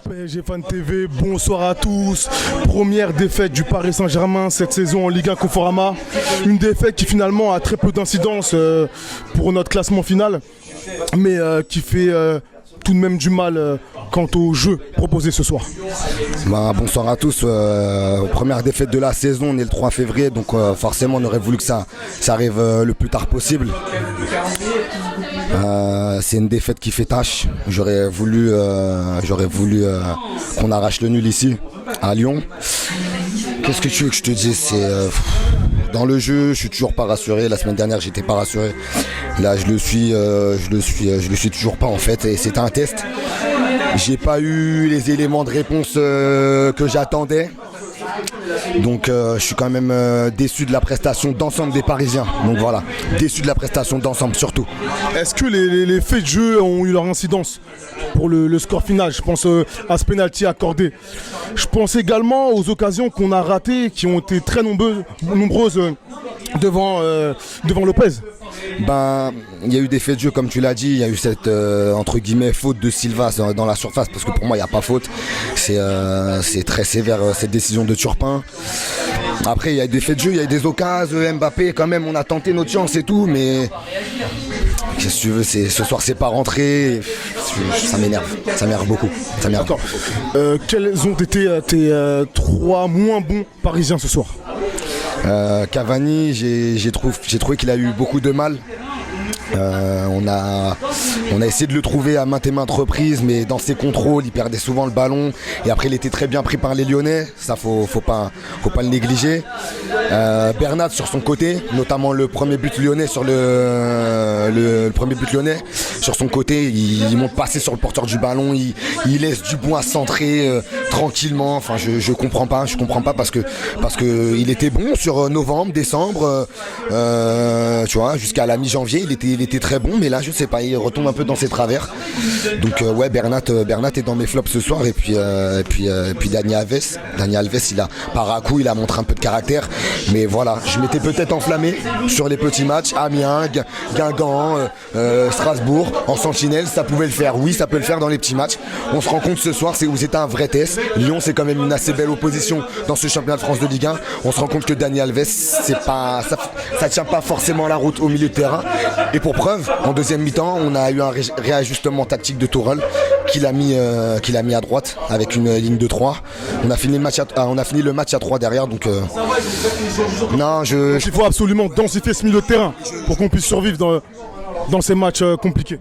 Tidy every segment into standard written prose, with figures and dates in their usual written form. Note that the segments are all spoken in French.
PSG Fan TV, bonsoir à tous. Première défaite du Paris Saint-Germain cette saison en Ligue 1 Conforama. Une défaite qui finalement a très peu d'incidence pour notre classement final, mais qui fait tout de même du mal quant au jeu proposé ce soir. Bonsoir à tous. Première défaite de la saison, on est le 3 février, donc forcément on aurait voulu que ça arrive le plus tard possible. C'est une défaite qui fait tâche. J'aurais voulu qu'on arrache le nul ici, à Lyon. Qu'est-ce que tu veux que je te dise? Dans le jeu, je suis toujours pas rassuré. La semaine dernière, j'étais pas rassuré. Là, je le suis toujours pas en fait. Et c'était un test. J'ai pas eu les éléments de réponse que j'attendais. Donc je suis quand même déçu de la prestation d'ensemble des Parisiens. Donc voilà, déçu de la prestation d'ensemble surtout. Est-ce que les faits de jeu ont eu leur incidence pour le score final? Je pense à ce penalty accordé. Je pense également aux occasions qu'on a ratées, qui ont été très nombreuses devant Lopez. Il y a eu des faits de jeu comme tu l'as dit, il y a eu cette entre guillemets faute de Silva dans la surface, parce que pour moi il n'y a pas faute. C'est très sévère cette décision de Turpin. Après il y a des faits de jeu, il y a eu des occasions, Mbappé quand même, on a tenté notre chance et tout, mais qu'est-ce que tu veux, ce soir c'est pas rentré. Ça m'énerve beaucoup. D'accord. Quels ont été tes 3 moins bons Parisiens ce soir? Cavani, j'ai trouvé qu'il a eu beaucoup de mal. On a essayé de le trouver à maintes et maintes reprises, mais dans ses contrôles, il perdait souvent le ballon. Et après, il était très bien pris par les Lyonnais. Ça, faut pas le négliger. Bernat sur son côté, notamment le premier but lyonnais sur le premier but lyonnais. Sur son côté, il monte passer sur le porteur du ballon. Il laisse Dubois centrer tranquillement. Enfin, je comprends pas parce que il était bon sur novembre, décembre, tu vois, jusqu'à la mi-janvier, il était très bon, mais là je sais pas, il retombe un peu dans ses travers. Donc ouais, Bernat est dans mes flops ce soir. Et puis Dani Alves, par à coup il a montré un peu de caractère, mais voilà, je m'étais peut-être enflammé sur les petits matchs, Amiens, Guingamp, Strasbourg, en sentinelle, ça pouvait le faire, oui ça peut le faire dans les petits matchs. On se rend compte ce soir, c'est où c'était un vrai test. Lyon, c'est quand même une assez belle opposition dans ce championnat de France de Ligue 1. On se rend compte que Dani Alves, ça tient pas forcément la route au milieu de terrain. Et pour preuve, en deuxième mi-temps, on a eu un réajustement tactique de Tourelle qu'il a mis à droite avec une ligne de 3. On a fini le match à 3 derrière, donc il faut absolument densifier ce milieu de terrain pour qu'on puisse survivre dans ces matchs compliqués.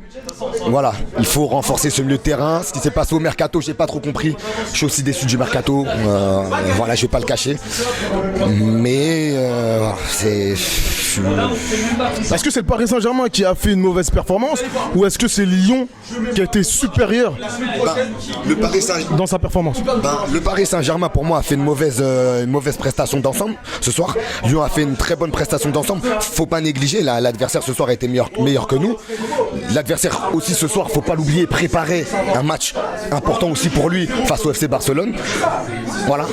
Voilà, il faut renforcer ce milieu de terrain. Ce qui s'est passé au Mercato, j'ai pas trop compris. Je suis aussi déçu du Mercato. Voilà, je vais pas le cacher. Mais est-ce que c'est le Paris Saint-Germain qui a fait une mauvaise performance, ou est-ce que c'est Lyon qui a été supérieur dans sa performance? Le Paris Saint-Germain pour moi a fait une mauvaise prestation d'ensemble ce soir. Lyon a fait une très bonne prestation d'ensemble. Faut pas négliger, l'adversaire ce soir a été meilleur que nous. L'adversaire aussi ce soir, faut pas l'oublier, préparer un match important aussi pour lui face au FC Barcelone. Voilà,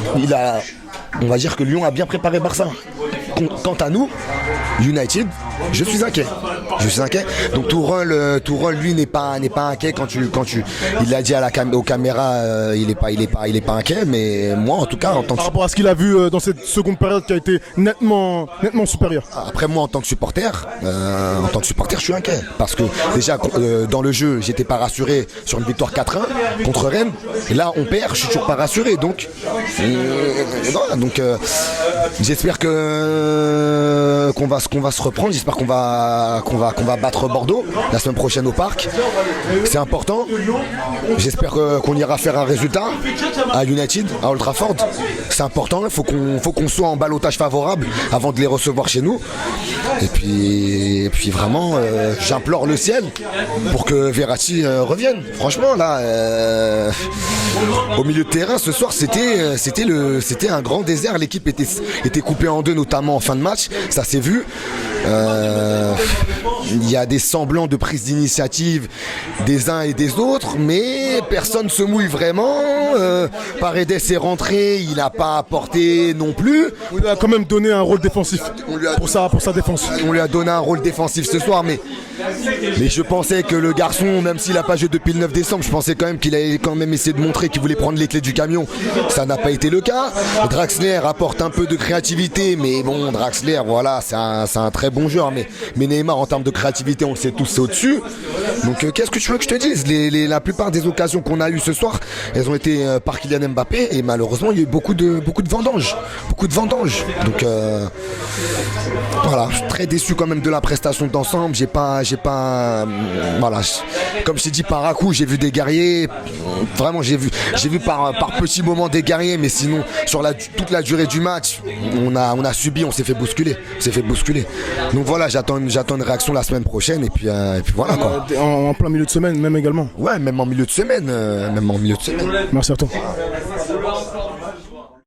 on va dire que Lyon a bien préparé Barça. Quant à nous, United, je suis inquiet. Donc Tourelle lui n'est pas inquiet quand il l'a dit aux caméras, il est pas inquiet, mais moi en tout cas en tant que par rapport à ce qu'il a vu dans cette seconde période qui a été nettement supérieure. Après moi en tant que supporter, je suis inquiet parce que déjà dans le jeu, j'étais pas rassuré sur une victoire 4-1 contre Rennes, et là on perd, je suis toujours pas rassuré, donc j'espère qu'on va se reprendre. J'espère qu'on va battre Bordeaux la semaine prochaine au Parc. C'est important. J'espère qu'on ira faire un résultat à United, à Old Trafford. C'est important. Il faut qu'on soit en ballottage favorable avant de les recevoir chez nous. Et puis vraiment, j'implore le ciel pour que Verratti revienne. Franchement, là, au milieu de terrain ce soir, c'était un grand désert. L'équipe était coupée en deux, notamment en fin de match. Ça s'est vu. il y a des semblants de prise d'initiative des uns et des autres, mais personne se mouille vraiment. Paredes est rentré, il n'a pas apporté non plus. On lui a quand même donné un rôle défensif pour sa défense. On lui a donné un rôle défensif ce soir, mais je pensais que le garçon, même s'il n'a pas joué depuis le 9 décembre, je pensais quand même qu'il allait quand même essayer de montrer qu'il voulait prendre les clés du camion. Ça n'a pas été le cas. Draxler apporte un peu de créativité, mais bon, Draxler, voilà, c'est un très bon joueur, mais Neymar, en termes de créativité, on le sait tous, c'est au-dessus. Donc qu'est-ce que tu veux que je te dise? La plupart des occasions qu'on a eues ce soir, elles ont été par Kylian Mbappé, et malheureusement, il y a eu beaucoup de vendanges. Donc voilà, je suis très déçu quand même de la prestation d'ensemble. Voilà, comme je t'ai dit, par à coup, j'ai vu des guerriers. Vraiment, j'ai vu par petits moments des guerriers, mais sinon, sur toute la durée du match, on a subi, on s'est fait bousculer. Donc voilà, j'attends une réaction la semaine prochaine, et puis voilà quoi. En plein milieu de semaine, même également. Ouais, même en milieu de semaine. Merci à toi.